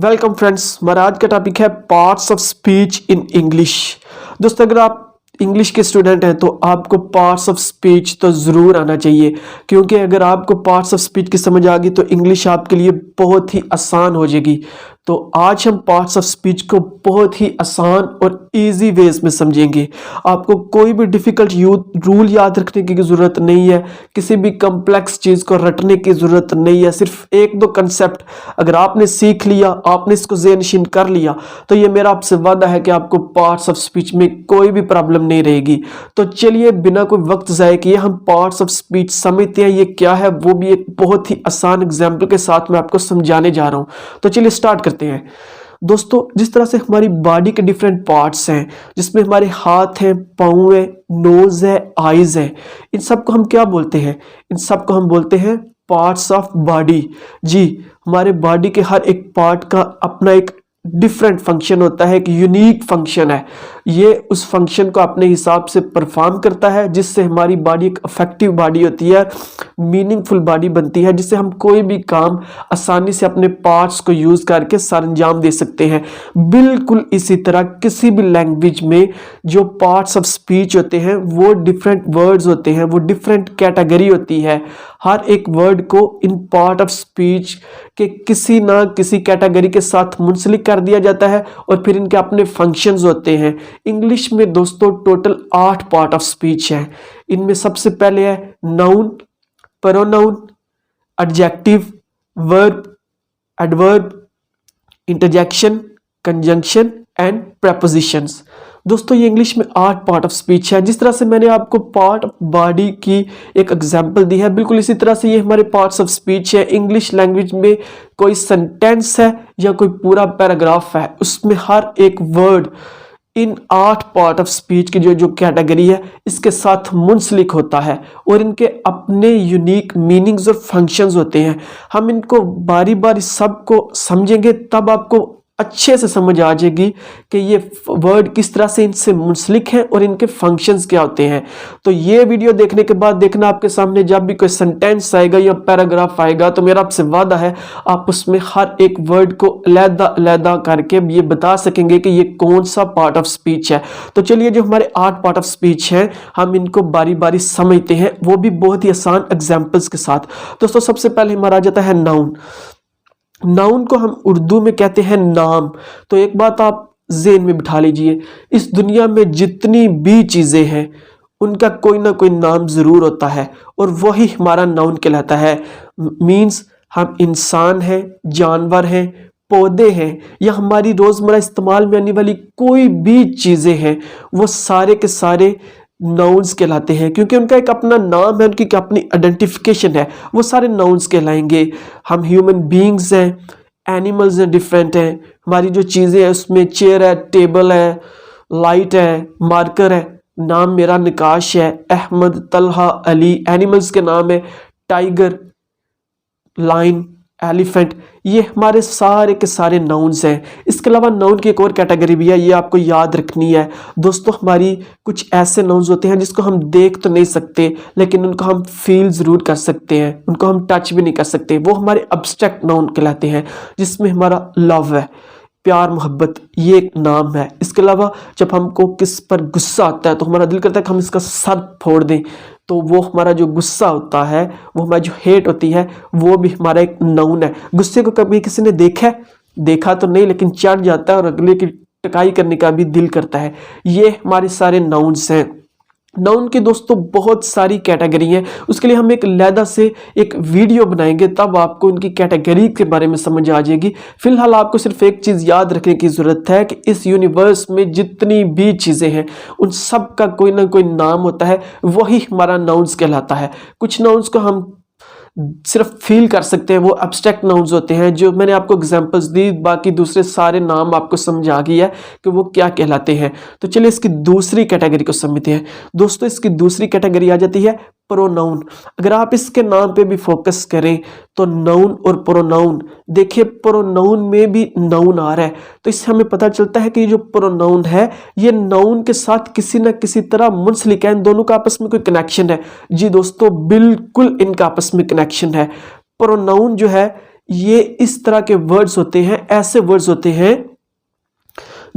Welcome friends, हमारा आज का टॉपिक है parts of speech in English. दोस्तों, अगर आप इंग्लिश के स्टूडेंट हैं तो आपको पार्ट्स ऑफ स्पीच तो ज़रूर आना चाहिए, क्योंकि अगर आपको पार्ट्स ऑफ स्पीच की समझ आ गई तो इंग्लिश आपके लिए बहुत ही आसान हो जाएगी। तो आज हम पार्ट्स ऑफ स्पीच को बहुत ही आसान और इजी वेज में समझेंगे। आपको कोई भी डिफ़िकल्ट रूल याद रखने की ज़रूरत नहीं है, किसी भी कम्प्लेक्स चीज़ को रटने की ज़रूरत नहीं है। सिर्फ एक दो कंसेप्ट अगर आपने सीख लिया, आपने इसको ज़हन-नशीन कर लिया, तो ये मेरा आपसे वादा है कि आपको पार्ट्स ऑफ स्पीच में कोई भी प्रॉब्लम नहीं रहेगी। तो चलिए बिना कोई वक्त ज़ाया किए हम पार्ट्स ऑफ स्पीच समझते हैं ये क्या है, वो भी एक बहुत ही आसान एग्जाम्पल के साथ मैं आपको समझाने जा रहा हूँ। तो चलिए स्टार्ट करते हैं। दोस्तों, जिस तरह से हमारी बॉडी के डिफरेंट पार्ट्स हैं, जिसमें हमारे हाथ हैं, पाँव है, नोज है, आईज है, इन सब को हम क्या बोलते हैं? इन सब को हम बोलते हैं पार्ट्स ऑफ बॉडी। जी, हमारे बॉडी के हर एक पार्ट का अपना एक डिफरेंट फंक्शन होता है, एक यूनिक फंक्शन है। ये उस फंक्शन को अपने हिसाब से परफॉर्म करता है, जिससे हमारी बॉडी एक इफेक्टिव बॉडी होती है, मीनिंगफुल बॉडी बनती है, जिससे हम कोई भी काम आसानी से अपने पार्ट्स को यूज़ करके सर अंजाम दे सकते हैं। बिल्कुल इसी तरह किसी भी लैंग्वेज में जो पार्ट्स ऑफ स्पीच होते हैं वो डिफरेंट वर्ड्स होते हैं, वो डिफरेंट कैटेगरी होती है। हर एक वर्ड को इन पार्ट ऑफ स्पीच के किसी ना किसी कैटेगरी के साथ मुंसलिक कर दिया जाता है और फिर इनके अपने फंक्शंस होते हैं। इंग्लिश में दोस्तों टोटल 8 पार्ट ऑफ स्पीच है। इनमें सबसे पहले है noun, pronoun, adjective, verb, adverb, interjection, conjunction and prepositions. दोस्तों, ये इंग्लिश में 8 पार्ट ऑफ स्पीच है। जिस तरह से मैंने आपको पार्ट ऑफ बॉडी की एक एग्जांपल दी है, बिल्कुल इसी तरह से ये हमारे पार्ट्स ऑफ स्पीच है। इंग्लिश लैंग्वेज में कोई सेंटेंस है या कोई पूरा पैराग्राफ है, उसमें हर एक word in 8 part of speech की जो कैटेगरी है इसके साथ मुंसलिक होता है और इनके अपने यूनिक मीनिंग्स और फंक्शंस होते हैं। हम इनको बारी बारी सबको समझेंगे, तब आपको अच्छे से समझ आ जाएगी कि ये वर्ड किस तरह से इनसे मुंसलिक हैं और इनके फंक्शंस क्या होते हैं। तो ये वीडियो देखने के बाद देखना, आपके सामने जब भी कोई सेंटेंस आएगा या पैराग्राफ आएगा तो मेरा आपसे वादा है आप उसमें हर एक वर्ड को अलग-अलग करके ये बता सकेंगे कि ये कौन सा पार्ट ऑफ स्पीच है। तो चलिए, जो हमारे 8 पार्ट ऑफ स्पीच हैं हम इनको बारी बारी समझते हैं, वो भी बहुत ही आसान एग्जाम्पल्स के साथ। दोस्तों, सबसे पहले हमारा आ जाता है नाउन। नाउन को हम उर्दू में कहते हैं नाम। तो एक बात आप ज़हन में बिठा लीजिए, इस दुनिया में जितनी भी चीज़ें हैं उनका कोई ना कोई नाम ज़रूर होता है और वही हमारा नाउन कहलाता है। मीन्स हम इंसान हैं, जानवर हैं, पौधे हैं या हमारी रोज़मर्रा इस्तेमाल में आने वाली कोई भी चीज़ें हैं, वो सारे के सारे नाउन्स कहलाते हैं, क्योंकि उनका एक अपना नाम है, उनकी अपनी आइडेंटिफिकेशन है, वो सारे नाउन्स कहलाएंगे। हम ह्यूमन बीइंग्स हैं, एनिमल्स हैं, डिफरेंट हैं। हमारी जो चीज़ें हैं उसमें चेयर है, टेबल है, लाइट है, मार्कर है। नाम मेरा निकाश है, अहमद, तलहा, अली। एनिमल्स के नाम है टाइगर, लाइन, एलिफेंट। ये हमारे सारे के सारे नाउन्स हैं। इसके अलावा नाउन की एक और कैटेगरी भी है, ये आपको याद रखनी है। दोस्तों, हमारी कुछ ऐसे नाउन्स होते हैं जिसको हम देख तो नहीं सकते, लेकिन उनको हम फील ज़रूर कर सकते हैं, उनको हम टच भी नहीं कर सकते। वो हमारे अब्स्ट्रैक्ट नाउन कहलाते हैं, जिसमें हमारा लव है, प्यार, मोहब्बत, ये एक नाम है। इसके अलावा जब हमको किस पर गुस्सा आता है तो हमारा दिल करता है कि हम इसका सर फोड़ दें, तो वो हमारा जो गुस्सा होता है, वो हमारी जो हेट होती है, वो भी हमारा एक नाउन है। गुस्से को कभी किसी ने देखा तो नहीं, लेकिन चढ़ जाता है और अगले की टकाई करने का भी दिल करता है। ये हमारे सारे नाउन्स हैं। नाउन के दोस्तों बहुत सारी कैटेगरी हैं, उसके लिए हम एक अलहदा से एक वीडियो बनाएंगे, तब आपको इनकी कैटेगरी के बारे में समझ आ जाएगी। फिलहाल आपको सिर्फ एक चीज़ याद रखने की ज़रूरत है कि इस यूनिवर्स में जितनी भी चीज़ें हैं उन सब का कोई ना कोई नाम होता है, वही हमारा नाउन्स कहलाता है। कुछ नाउन्स को हम सिर्फ फील कर सकते हैं, वो एब्स्ट्रैक्ट नाउन्स होते हैं, जो मैंने आपको एग्जांपल्स दी। बाकी दूसरे सारे नाम आपको समझ आ गई है कि वो क्या कहलाते हैं। तो चलिए इसकी दूसरी कैटेगरी को समझते हैं। दोस्तों, इसकी दूसरी कैटेगरी आ जाती है प्रोनाउन। अगर आप इसके नाम पे भी फोकस करें तो नाउन और प्रोनाउन, देखिए प्रोनाउन में भी नाउन आ रहा है, तो इससे हमें पता चलता है कि ये जो प्रोनाउन है ये नाउन के साथ किसी न किसी तरह मुंसलिक है, इन दोनों का आपस में कोई कनेक्शन है। जी दोस्तों, बिल्कुल इनका आपस में कनेक्शन है। प्रोनाउन जो है ये इस तरह के वर्ड्स होते हैं, ऐसे वर्ड्स होते हैं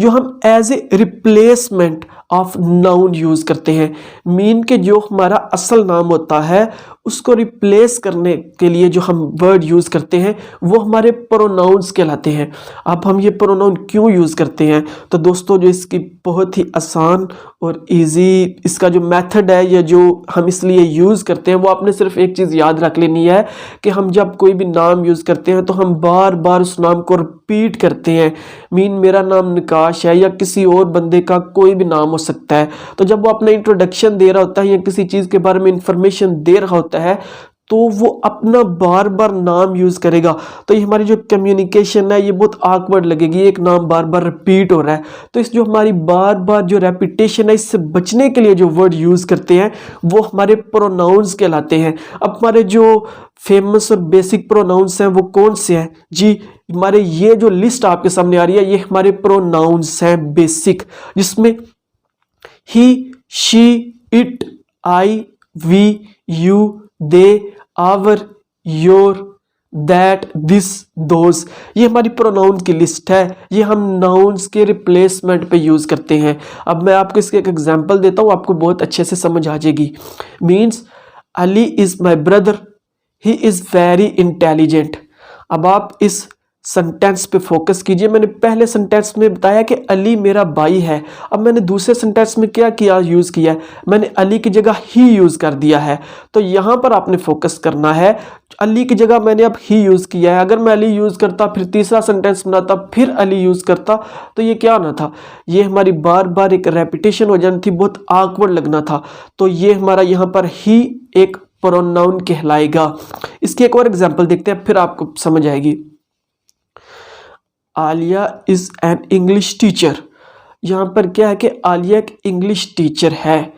जो हम as a replacement of noun use करते हैं। मीन के जो हमारा असल नाम होता है उसको रिप्लेस करने के लिए जो हम वर्ड यूज करते हैं वो हमारे प्रोनाउंस कहलाते हैं। अब हम ये प्रोनाउन क्यों यूज करते हैं, तो दोस्तों जो इसकी बहुत ही आसान और इजी इसका जो मेथड है या जो हम इसलिए यूज करते हैं वो आपने सिर्फ एक चीज याद रख लेनी है कि हम जब कोई भी नाम यूज करते हैं तो हम बार बार उस नाम को रिपीट करते हैं। मीन मेरा नाम निकाश है या किसी और बंदे का कोई भी नाम हो सकता है, तो जब वो अपना इंट्रोडक्शन दे रहा होता है या किसी चीज के बारे में इंफॉर्मेशन दे रहा होता है तो वो अपना बार बार नाम यूज करेगा। तो ये हमारी जो कम्युनिकेशन है ये बहुत ऑकवर्ड लगेगी, एक नाम बार बार रिपीट हो रहा है। तो इस जो हमारी बार बार जो रेपिटेशन है इससे बचने के लिए जो वर्ड यूज करते हैं वो हमारे प्रोनाउंस कहलाते हैं। अब हमारे जो फेमस और बेसिक प्रोनाउंस हैं वो कौन से हैं जी, हमारे ये जो लिस्ट आपके सामने आ रही है ये हमारे प्रोनाउंस हैं बेसिक, जिसमें he, she, it, I, we, you, they, our, your, that, this, those, ये हमारी प्रोनाउन की लिस्ट है। ये हम नाउन्स के रिप्लेसमेंट पे यूज करते हैं। अब मैं आपको इसके एक एग्जांपल देता हूँ, आपको बहुत अच्छे से समझ आ जाएगी। Means Ali is my brother, he is very intelligent. अब आप इस सेंटेंस पे फोकस कीजिए। मैंने पहले सेंटेंस में बताया कि अली मेरा भाई है। अब मैंने दूसरे सेंटेंस में क्या किया, यूज किया है, मैंने अली की जगह ही यूज कर दिया है। तो यहां पर आपने फोकस करना है। अली की जगह मैंने अब ही यूज किया है। अगर मैं अली यूज करता फिर तीसरा सेंटेंस बनाता फिर अली यूज करता तो ये क्या होना था, ये हमारी बार बार एक रेपिटेशन हो जानी थी, बहुत ऑकवर्ड लगना था। तो ये हमारा यहाँ पर ही एक प्रोनाउन कहलाएगा। इसकी एक और एग्जाम्पल देखते हैं फिर आपको समझ आएगी। Alia is an English teacher. यहाँ पर क्या है कि आलिया एक इंग्लिश टीचर है।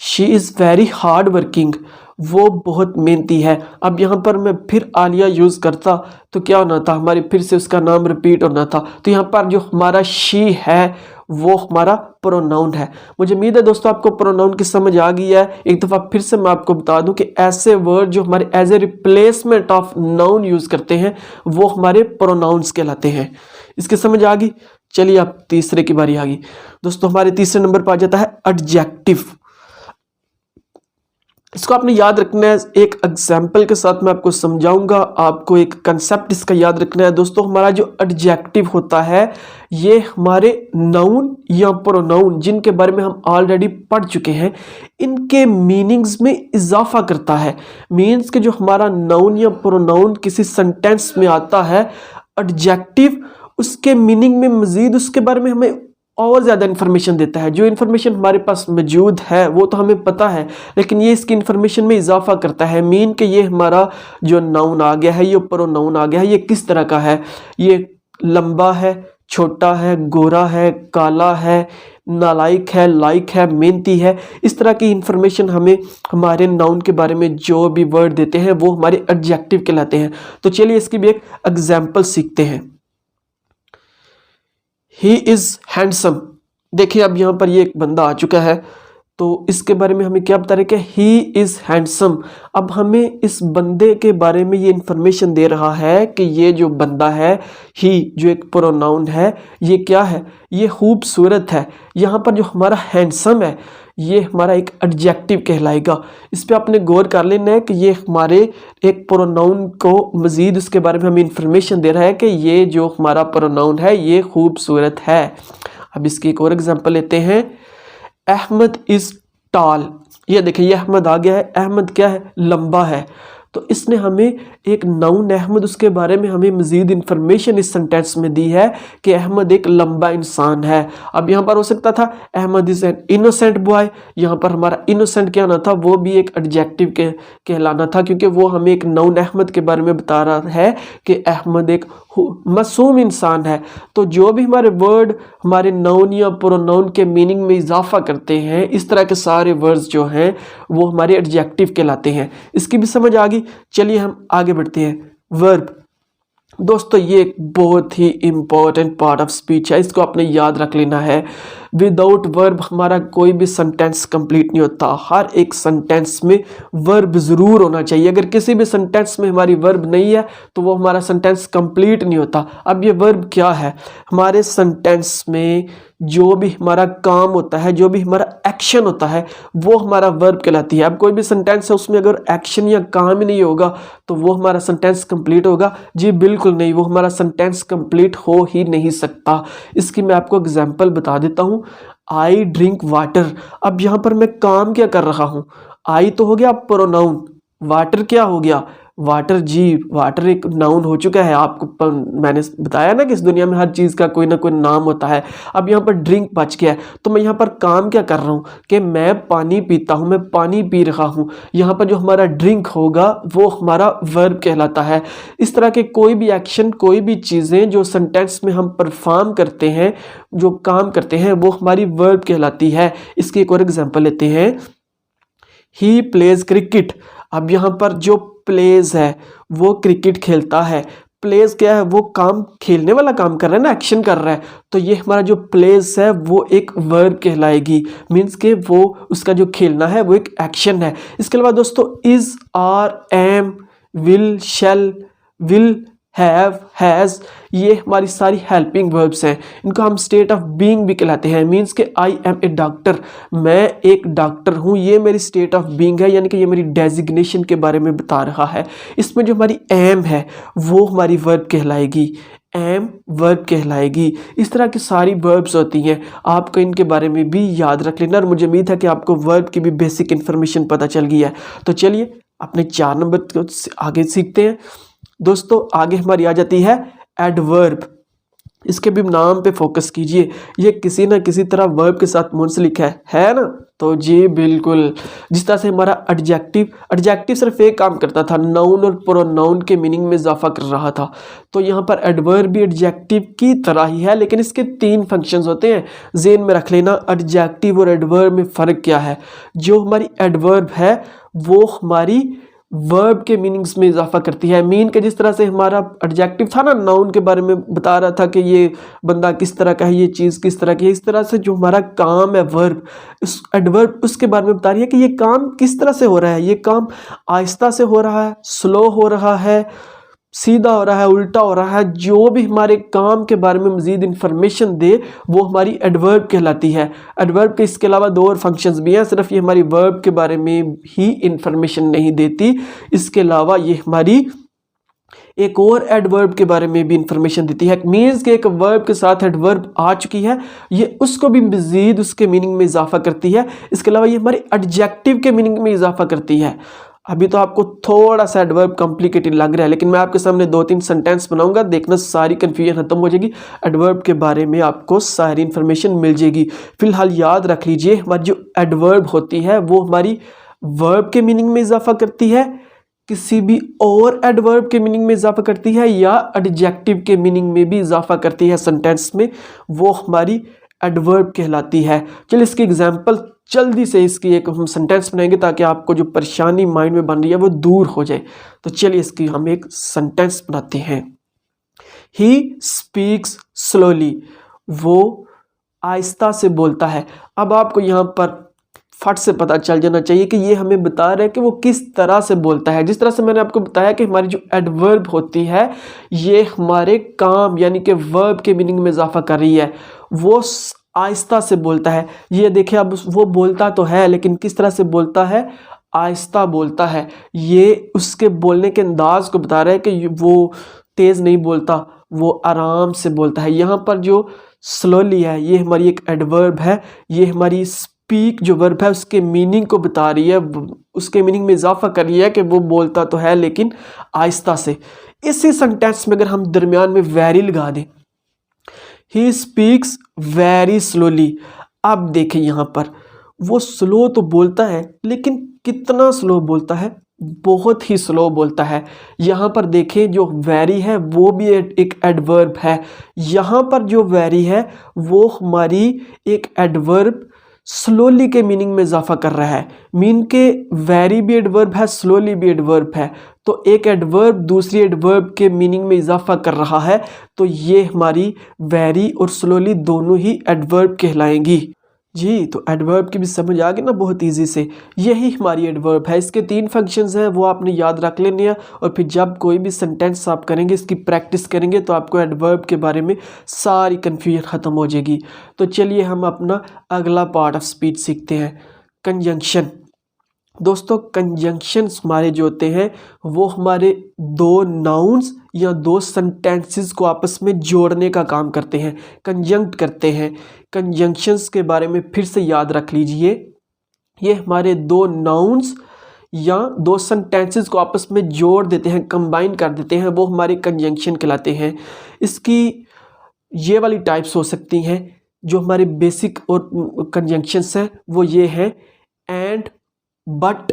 She is very hard working, वो बहुत मेहनती है। अब यहाँ पर मैं फिर आलिया यूज़ करता तो क्या होना था, हमारी फिर से उसका नाम रिपीट होना था। तो यहाँ पर जो हमारा शी है वो हमारा प्रोनाउन है। मुझे उम्मीद है दोस्तों आपको प्रोनाउन की समझ आ गई है। एक दफ़ा फिर से मैं आपको बता दूं कि ऐसे वर्ड जो हमारे as a replacement of noun use करते हैं वो हमारे प्रोनाउंस कहलाते हैं। इसकी समझ आ गई। चलिए आप तीसरे की बारी आ गई दोस्तों। हमारे तीसरे नंबर पर आ जाता है एडजेक्टिव। इसको आपने याद रखना है, एक एग्जाम्पल के साथ मैं आपको समझाऊंगा। आपको एक कंसेप्ट इसका याद रखना है दोस्तों। हमारा जो एडजेक्टिव होता है ये हमारे नाउन या प्रोनाउन जिनके बारे में हम ऑलरेडी पढ़ चुके हैं इनके मीनिंग्स में इजाफा करता है। मीन्स के जो हमारा नाउन या प्रोनाउन किसी सेंटेंस में आता है, एडजेक्टिव उसके मीनिंग में मजीद उसके बारे में हमें और ज़्यादा इन्फॉर्मेशन देता है। जो इन्फॉर्मेशन हमारे पास मौजूद है वो तो हमें पता है, लेकिन ये इसकी इन्फॉर्मेशन में इजाफा करता है। मीन कि ये हमारा जो नाउन आ गया है, ये प्रोनाउन आ गया है, ये किस तरह का है, ये लंबा है, छोटा है, गोरा है, काला है, नालायक है, लाइक है, मेहनती है। इस तरह की इन्फॉर्मेशन हमें हमारे नाउन के बारे में जो भी वर्ड देते हैं वो हमारे एडजेक्टिव कहलाते हैं। तो चलिए इसकी भी एक एग्जाम्पल सीखते हैं। He is handsome. देखिए अब यहाँ पर ये एक बंदा आ चुका है तो इसके बारे में हमें क्या बता रहे कि ही इज़ हैंडसम। अब हमें इस बंदे के बारे में ये इंफॉर्मेशन दे रहा है कि ये जो बंदा है, ही जो एक प्रोनाउन है, ये क्या है, ये खूबसूरत है। यहाँ पर जो हमारा हैंडसम है ये हमारा एक एडजेक्टिव कहलाएगा। इस पर आपने गौर कर लेना है कि ये हमारे एक प्रोनाउन को मज़ीद उसके बारे में हमें इंफॉर्मेशन दे रहा है कि ये जो हमारा प्रोनाउन है ये खूबसूरत है। अब इसकी एक और एग्जांपल लेते हैं। Ahmad is tall. ये देखिए ये अहमद आ गया है। अहमद क्या है, लंबा है। तो इसने हमें एक नाउन अहमद उसके बारे में हमें मज़ीद इन्फॉर्मेशन इस सेंटेंस में दी है कि अहमद एक लंबा इंसान है। अब यहाँ पर हो सकता था Ahmad is an innocent boy. यहाँ पर हमारा इनोसेंट क्या आना था, वो भी एक एडजेक्टिव के कहलाना था, क्योंकि वो हमें एक नाउन अहमद के बारे में बता रहा है कि अहमद एक मासूम इंसान है। तो जो भी हमारे वर्ड हमारे नाउन या प्रोनाउन के मीनिंग में इजाफा करते हैं, इस तरह के सारे वर्ड्स जो हैं वो हमारे एडजेक्टिव कहलाते हैं। इसकी भी समझ आ गई। चलिए हम आगे बढ़ते हैं। वर्ब दोस्तों ये एक बहुत ही इंपॉर्टेंट पार्ट ऑफ स्पीच है, इसको आपने याद रख लेना है। विदाउट वर्ब हमारा कोई भी सेंटेंस कंप्लीट नहीं होता। हर एक सेंटेंस में वर्ब ज़रूर होना चाहिए। अगर किसी भी सेंटेंस में हमारी वर्ब नहीं है तो वो हमारा सेंटेंस कंप्लीट नहीं होता। अब ये वर्ब क्या है? हमारे सेंटेंस में जो भी हमारा काम होता है, जो भी हमारा एक्शन होता है, वो हमारा वर्ब कहलाती है। अब कोई भी सेंटेंस है उसमें अगर एक्शन या काम ही नहीं होगा तो वो हमारा सेंटेंस कंप्लीट होगा? जी बिल्कुल नहीं, वो हमारा सेंटेंस कंप्लीट हो ही नहीं सकता। इसकी मैं आपको एग्जांपल बता देता हूँ। I drink water. अब यहाँ पर मैं काम क्या कर रहा हूँ? आई तो हो गया प्रोनाउन, वाटर क्या हो गया? वाटर। जी वाटर एक नाउन हो चुका है। आपको मैंने बताया ना कि इस दुनिया में हर चीज़ का कोई ना कोई नाम होता है। अब यहाँ पर ड्रिंक बच गया है तो मैं यहाँ पर काम क्या कर रहा हूँ कि मैं पानी पीता हूँ, मैं पानी पी रहा हूँ। यहाँ पर जो हमारा ड्रिंक होगा वो हमारा वर्ब कहलाता है। इस तरह के कोई भी एक्शन, कोई भी चीज़ें जो सेंटेंस में हम परफॉर्म करते हैं, जो काम करते हैं, वो हमारी वर्ब कहलाती है। इसकी एक और एग्जाम्पल लेते हैं। He plays cricket. अब यहाँ पर जो प्लेज है वो क्रिकेट खेलता है। प्लेज क्या है? वो काम, खेलने वाला काम कर रहा है ना, एक्शन कर रहा है। तो ये हमारा जो प्लेज है वो एक वर्ब कहलाएगी। मीन्स के वो, उसका जो खेलना है वो एक एक्शन है। इसके अलावा दोस्तों is, are, am, will, shall, will, have, has, ये हमारी सारी हेल्पिंग वर्ब्स हैं। इनको हम स्टेट ऑफ बीइंग भी कहलाते हैं। मीन्स के आई एम ए डॉक्टर, मैं एक डॉक्टर हूँ, ये मेरी स्टेट ऑफ बीइंग है, यानी कि ये मेरी डेजिग्नेशन के बारे में बता रहा है। इसमें जो हमारी एम है वो हमारी वर्ब कहलाएगी, एम वर्ब कहलाएगी। इस तरह की सारी वर्ब्स होती हैं, आपको इनके बारे में भी याद रख लेना। और मुझे उम्मीद है कि आपको वर्ब की भी बेसिक इन्फॉर्मेशन पता चल गई है। तो चलिए अपने 4 नंबर को आगे सीखते हैं। दोस्तों आगे हमारी आ जाती है एडवर्ब। इसके भी नाम पे फोकस कीजिए, ये किसी ना किसी तरह वर्ब के साथ मुंसलिक है ना? तो जी बिल्कुल। जिस तरह से हमारा एडजेक्टिव सिर्फ एक काम करता था, नाउन और प्रोनाउन के मीनिंग में इजाफा कर रहा था, तो यहाँ पर एडवर्ब भी एडजेक्टिव की तरह ही है, लेकिन इसके 3 फंक्शंस होते हैं। ज़हन में रख लेना एडजेक्टिव और एडवर्ब में फ़र्क क्या है। जो हमारी एडवर्ब है वो हमारी वर्ब के मीनिंग्स में इजाफा करती है। मीन के जिस तरह से हमारा एडजेक्टिव था ना, नाउन के बारे में बता रहा था कि ये बंदा किस तरह का है, ये चीज़ किस तरह की है, इस तरह से जो हमारा काम है वर्ब, उस एडवर्ब उसके बारे में बता रही है कि ये काम किस तरह से हो रहा है। ये काम आहिस्ता से हो रहा है, स्लो हो रहा है, सीधा हो रहा है, उल्टा हो रहा है। जो भी हमारे काम के बारे में मज़ीद इंफॉर्मेशन दे वो हमारी एडवर्ब कहलाती है। एडवर्ब के इसके अलावा 2 और फंक्शंस भी हैं, सिर्फ ये हमारी वर्ब के बारे में ही इंफॉर्मेशन नहीं देती, इसके अलावा ये हमारी एक और एडवर्ब के बारे में भी इंफॉर्मेशन देती है। मीन्स के एक वर्ब के साथ एडवर्ब आ चुकी है, ये उसको भी मज़ीद उसके मीनिंग में इजाफा करती है। इसके अलावा ये हमारे एडजेक्टिव के मीनिंग में इजाफा करती है। अभी तो आपको थोड़ा सा एडवर्ब कॉम्प्लिकेटेड लग रहा है, लेकिन मैं आपके सामने 2-3 सेंटेंस बनाऊंगा, देखना सारी कन्फ्यूजन खत्म हो जाएगी। एडवर्ब के बारे में आपको सारी इन्फॉर्मेशन मिल जाएगी। फिलहाल याद रख लीजिए, हमारी जो एडवर्ब होती है वो हमारी वर्ब के मीनिंग में इजाफा करती है, किसी भी और एडवर्ब के मीनिंग में इजाफा करती है, या एडजेक्टिव के मीनिंग में भी इजाफा करती है सेंटेंस में, वो हमारी एडवर्ब कहलाती है। चलिए इसकी एग्जाम्पल जल्दी से इसकी एक हम सेंटेंस बनाएंगे ताकि आपको जो परेशानी माइंड में बन रही है वो दूर हो जाए। तो चलिए इसकी हम एक सेंटेंस बनाते हैं। ही स्पीक्स स्लोली, वो आहिस्ता से बोलता है। अब आपको यहाँ पर फट से पता चल जाना चाहिए कि ये हमें बता रहा है कि वो किस तरह से बोलता है। जिस तरह से मैंने आपको बताया कि हमारी जो एडवर्ब होती है ये हमारे काम यानी कि वर्ब के मीनिंग में इजाफा कर रही है। वो आहिस्ता से बोलता है। ये देखिए, अब वो बोलता तो है लेकिन किस तरह से बोलता है? आहिस्ता बोलता है। ये उसके बोलने के अंदाज को बता रहा है कि वो तेज़ नहीं बोलता, वो आराम से बोलता है। यहाँ पर जो स्लोली है ये हमारी एक एडवर्ब है। ये हमारी स्पीक जो वर्ब है उसके मीनिंग को बता रही है, उसके मीनिंग में इजाफा कर रही है कि वो बोलता तो है लेकिन आहिस्ता से। इसी सेंटेंस में अगर हम दरमियान में वेरी लगा दें, ही स्पीक्स वेरी स्लोली। अब देखें यहाँ पर वो स्लो तो बोलता है लेकिन कितना स्लो बोलता है? बहुत ही स्लो बोलता है। यहाँ पर देखें जो वेरी है वो भी एक एडवर्ब है। यहाँ पर जो वेरी है वो हमारी एक एडवर्ब स्लोली के मीनिंग में इजाफा कर रहा है। मीन के वेरी भी एडवर्ब है, स्लोली भी एडवर्ब है। तो तो एक एडवर्ब दूसरी एडवर्ब के मीनिंग में इजाफा कर रहा है, तो ये हमारी वेरी और स्लोली दोनों ही एडवर्ब कहलाएंगी। जी, तो एडवर्ब की भी समझ आ गई ना बहुत इजी से। यही हमारी एडवर्ब है। इसके 3 फंक्शंस हैं, वो आपने याद रख लेने हैं, और फिर जब कोई भी सेंटेंस आप करेंगे, इसकी प्रैक्टिस करेंगे, तो आपको एडवर्ब के बारे में सारी कन्फ्यूजन ख़त्म हो जाएगी। तो चलिए हम अपना अगला पार्ट ऑफ स्पीच सीखते हैं, कंजंक्शन। दोस्तों, कंजंक्शंस हमारे जो होते हैं वो हमारे 2 नाउन्स या 2 सेंटेंसेस को आपस में जोड़ने का काम करते हैं, कंजंक्ट करते हैं। कंजंक्शंस के बारे में फिर से याद रख लीजिए, ये हमारे 2 नाउन्स या 2 सेंटेंसेस को आपस में जोड़ देते हैं, कंबाइन कर देते हैं, वो हमारे कंजंक्शन कहलाते हैं। इसकी ये वाली टाइप्स हो सकती हैं, जो हमारे बेसिक और कंजंक्शंस हैं वो ये हैं, and, but,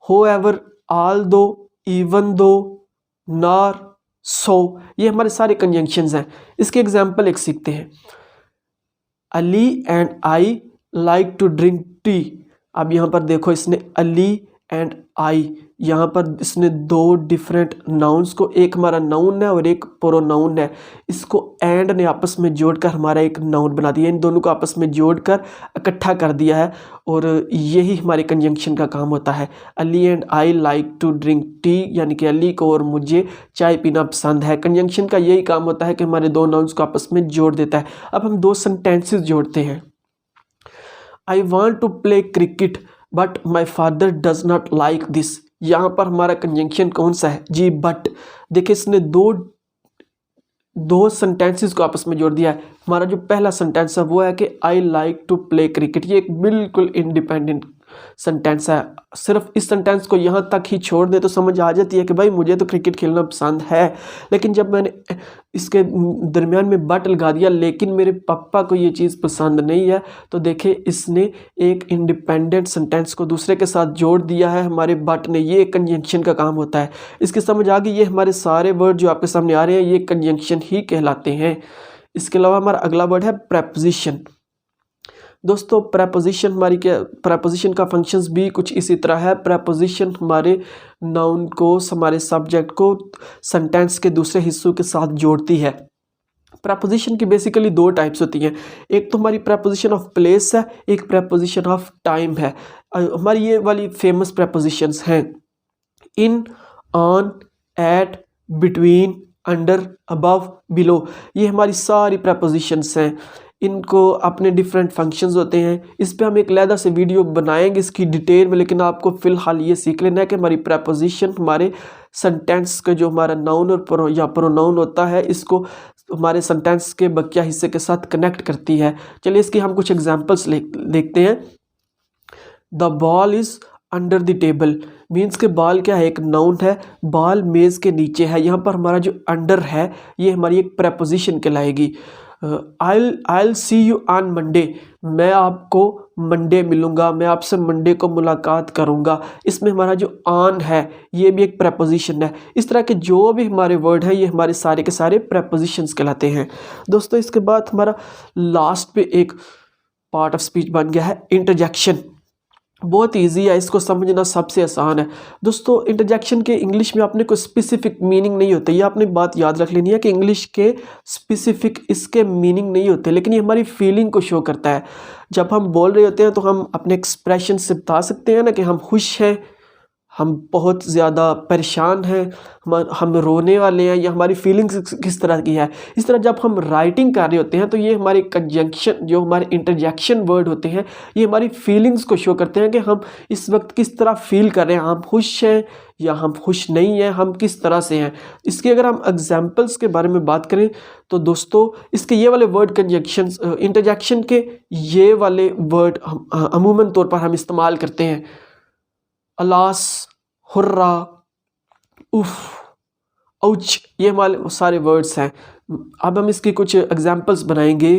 however, although, even though, nor, so, ये हमारे सारे कंजंक्शंस हैं। इसके एग्जांपल एक सीखते हैं, Ali and I like to drink tea. अब यहाँ पर देखो, इसने अली एंड आई, यहाँ पर इसने 2 डिफरेंट नाउन्स को, एक हमारा नाउन है और एक प्रोनाउन है, इसको एंड ने आपस में जोड़कर हमारा एक नाउन बना दिया। इन दोनों को आपस में जोड़कर इकट्ठा कर दिया है, और यही हमारे कंजंक्शन का काम होता है। Ali and I like to drink tea, यानी कि अली को और मुझे चाय पीना पसंद है। कंजंक्शन का यही काम होता है कि हमारे 2 नाउन्स को आपस में जोड़ देता है। अब हम 2 सेंटेंसेस जोड़ते हैं, I want to play cricket but my father does not like this. यहाँ पर हमारा कंजंक्शन कौन सा है जी, बट। देखिए, इसने दो सेंटेंसेस को आपस में जोड़ दिया है। हमारा जो पहला सेंटेंस है वो है कि I like to play cricket, ये एक बिल्कुल इंडिपेंडेंट सेंटेंस है। सिर्फ इस सेंटेंस को यहाँ तक ही छोड़ दे तो समझ आ जाती है कि भाई मुझे तो क्रिकेट खेलना पसंद है, लेकिन जब मैंने इसके दरमियान में बट लगा दिया, लेकिन मेरे पापा को ये चीज़ पसंद नहीं है, तो देखे इसने एक इंडिपेंडेंट सेंटेंस को दूसरे के साथ जोड़ दिया है हमारे बट ने। ये कंजंक्शन का काम होता है। इसकी समझ आ गई। ये हमारे सारे वर्ड जो आपके सामने आ रहे हैं ये कंजंक्शन ही कहलाते हैं। इसके अलावा हमारा अगला वर्ड है प्रेपोजिशन। दोस्तों, प्रेपोजिशन हमारी क्या, प्रेपोजिशन का फंक्शंस भी कुछ इसी तरह है। प्रेपोजिशन हमारे नाउन को, हमारे सब्जेक्ट को सेंटेंस के दूसरे हिस्सों के साथ जोड़ती है। प्रेपोजिशन की बेसिकली 2 टाइप्स होती हैं, एक तो हमारी प्रेपोजिशन ऑफ प्लेस है, एक प्रेपोजिशन ऑफ टाइम है। हमारी ये वाली फेमस प्रेपोजिशंस हैं, in, on, at, between, under, above, below. ये हमारी सारी प्रेपोजिशंस हैं। इनको अपने डिफरेंट फंक्शंस होते हैं। इस पे हम एक अलग से वीडियो बनाएंगे इसकी डिटेल में, लेकिन आपको फ़िलहाल ये सीख लेना है कि हमारी प्रेपोजिशन हमारे सेंटेंस का जो हमारा नाउन और या प्रोनाउन होता है, इसको हमारे सेंटेंस के बकिया हिस्से के साथ कनेक्ट करती है। चलिए इसकी हम कुछ एग्जांपल्स देखते हैं। The ball is under the table, means के बॉल क्या है, एक नाउन है, बॉल मेज़ के नीचे है। यहाँ पर हमारा जो अंडर है ये हमारी एक प्रेपोजिशन कहलाएगी। I'll see you on Monday, मैं आपको मंडे मिलूँगा, मैं आपसे मंडे को मुलाकात करूँगा। इसमें हमारा जो ऑन है ये भी एक प्रेपोजिशन है। इस तरह के जो भी हमारे वर्ड हैं ये हमारे सारे के सारे प्रेपोजिशंस कहलाते हैं। दोस्तों, इसके बाद हमारा लास्ट पे एक पार्ट ऑफ स्पीच बन गया है इंटरजेक्शन। बहुत इजी है, इसको समझना सबसे आसान है। दोस्तों, इंटरजेक्शन के इंग्लिश में आपने कोई स्पेसिफिक मीनिंग नहीं होते, ये आपने बात याद रख लेनी है कि इंग्लिश के स्पेसिफिक इसके मीनिंग नहीं होते, लेकिन ये हमारी फीलिंग को शो करता है। जब हम बोल रहे होते हैं तो हम अपने एक्सप्रेशन से बता सकते हैं ना कि हम खुश हैं, हम बहुत ज़्यादा परेशान हैं, हम रोने वाले हैं, या हमारी फीलिंग्स किस तरह की है। इस तरह जब हम राइटिंग कर रहे होते हैं तो ये हमारे कंजंक्शन, जो हमारे इंटरजेक्शन वर्ड होते हैं, ये हमारी फीलिंग्स को शो करते हैं कि हम इस वक्त किस तरह फील कर रहे हैं, हम खुश हैं या हम खुश नहीं हैं, हम किस तरह से हैं। इसके अगर हम एग्जाम्पल्स के बारे में बात करें तो दोस्तों, इसके ये वाले वर्ड कंजंक्शन, इंटरजेक्शन के ये वाले वर्ड अमूमन तौर पर हम इस्तेमाल करते हैं। अलास, हुर्रा, उफ, औच, ये हमारे सारे वर्ड्स हैं। अब हम इसकी कुछ एग्जांपल्स बनाएंगे।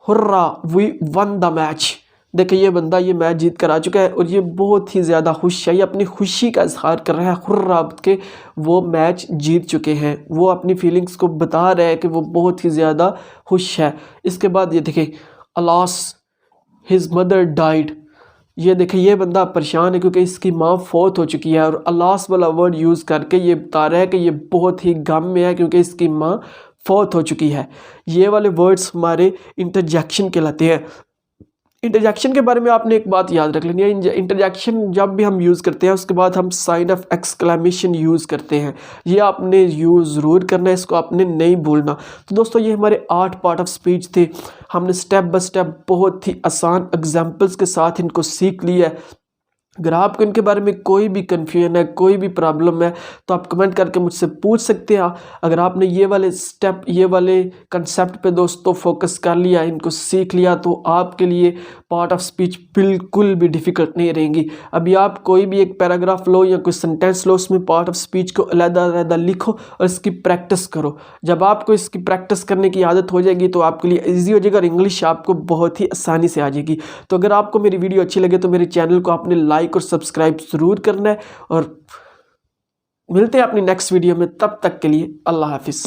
Hurrah, we won the match. देखिए, ये बंदा ये मैच जीत कर आ चुका है और ये बहुत ही ज़्यादा खुश है, ये अपनी खुशी का इजहार कर रहा है हुर्रा के वो मैच जीत चुके हैं। वो अपनी फीलिंग्स को बता रहे हैं कि वो बहुत ही ज़्यादा खुश है। इसके बाद ये देखिए, अलास, हिज मदर डाइड, ये देखिए ये बंदा परेशान है क्योंकि इसकी माँ फौत हो चुकी है और अलास वाला वर्ड यूज़ करके ये बता रहा है कि ये बहुत ही गम में है क्योंकि इसकी माँ फौत हो चुकी है। ये वाले वर्ड्स हमारे इंटरजेक्शन कहलाते हैं। इंटरजेक्शन के बारे में आपने एक बात याद रख लेनी है, इंटरजेक्शन जब भी हम यूज़ करते हैं उसके बाद हम साइन ऑफ एक्सक्लेमेशन यूज़ करते हैं। ये आपने यूज़ ज़रूर करना है, इसको आपने नहीं भूलना। तो दोस्तों ये हमारे 8 पार्ट ऑफ स्पीच थे। हमने स्टेप बाय स्टेप बहुत ही आसान एग्जाम्पल्स के साथ इनको सीख लिया है। अगर आपको इनके बारे में कोई भी कन्फ्यूजन है, कोई भी प्रॉब्लम है तो आप कमेंट करके मुझसे पूछ सकते हैं। अगर आपने ये वाले स्टेप, ये वाले कंसेप्ट पे दोस्तों फोकस कर लिया, इनको सीख लिया तो आपके लिए पार्ट ऑफ स्पीच बिल्कुल भी डिफ़िकल्ट नहीं रहेंगी। अभी आप कोई भी एक पैराग्राफ लो या कोई सेंटेंस लो, उसमें पार्ट ऑफ स्पीच को अलग-अलग लिखो और इसकी प्रैक्टिस करो। जब आपको इसकी प्रैक्टिस करने की आदत हो जाएगी तो आपके लिए ईजी हो जाएगा और इंग्लिश आपको बहुत ही आसानी से आ जाएगी। तो अगर आपको मेरी वीडियो अच्छी लगे तो मेरे चैनल को आपने लाइक और सब्सक्राइब ज़रूर करना है और मिलते हैं अपनी नेक्स्ट वीडियो में। तब तक के लिए अल्लाह हाफिज़।